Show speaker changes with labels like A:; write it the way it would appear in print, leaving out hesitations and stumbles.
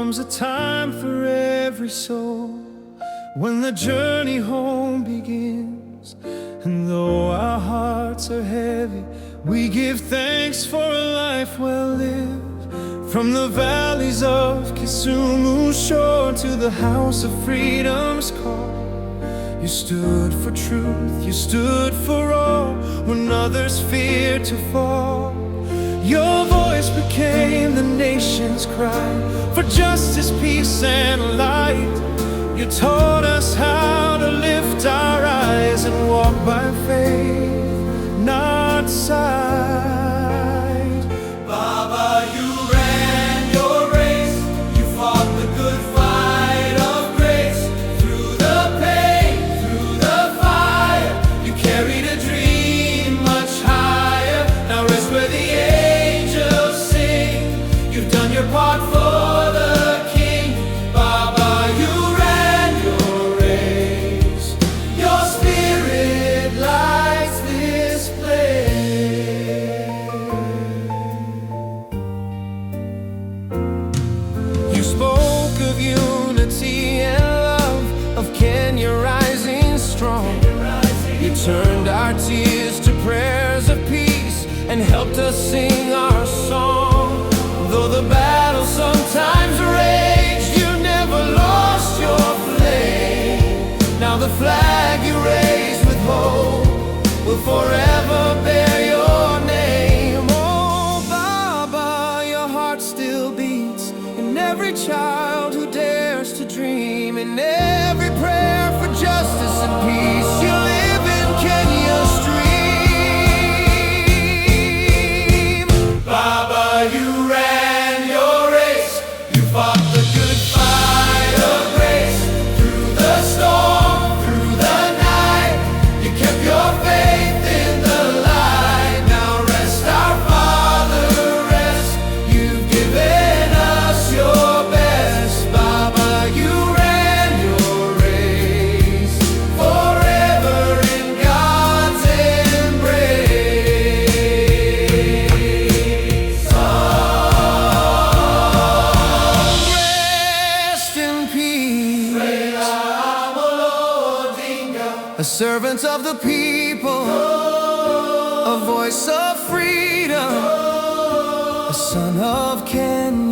A: comes a time for every soul when the journey home begins. And though our hearts are heavy, we give thanks for a life well lived. From the valleys of Kisumu's shore to the house of freedom's call, you stood for truth, you stood for all when others feared to fall. Your voice became the nation's cry for justice, peace, and light. You taught us how to lift our eyes and walk by faith, not sight.
B: Baba, you ran your race, you fought the good fight of grace. Through the pain, through the fire, you carried a dream much higher. Now rest where the angels sing. You've done your part for the King. Baba, you ran your race. Your spirit lights this place.
A: You spoke of unity and love, of Kenya rising strong. You turned our tears to prayers of peace and helped us sing our song. Though the battle sometimes raged, you never lost your flame. Now the flag you raised with hope will forever bear your name. Oh, Baba, your heart still beats in every child who dares to dream, in every prayer for justice and peace. You live in Kenya's stream.
B: Baba, you ran your race. You fought the good fight of grace. Through the storm, through the night, you kept your faith in the light. Now rest, our Father, rest. You've given us your best. Baba, you ran your race, forever in God's embrace.
A: Rest in peace,
B: Raila Amolo Odinga,
A: a servant of the people, a voice of freedom, a son of Kenya.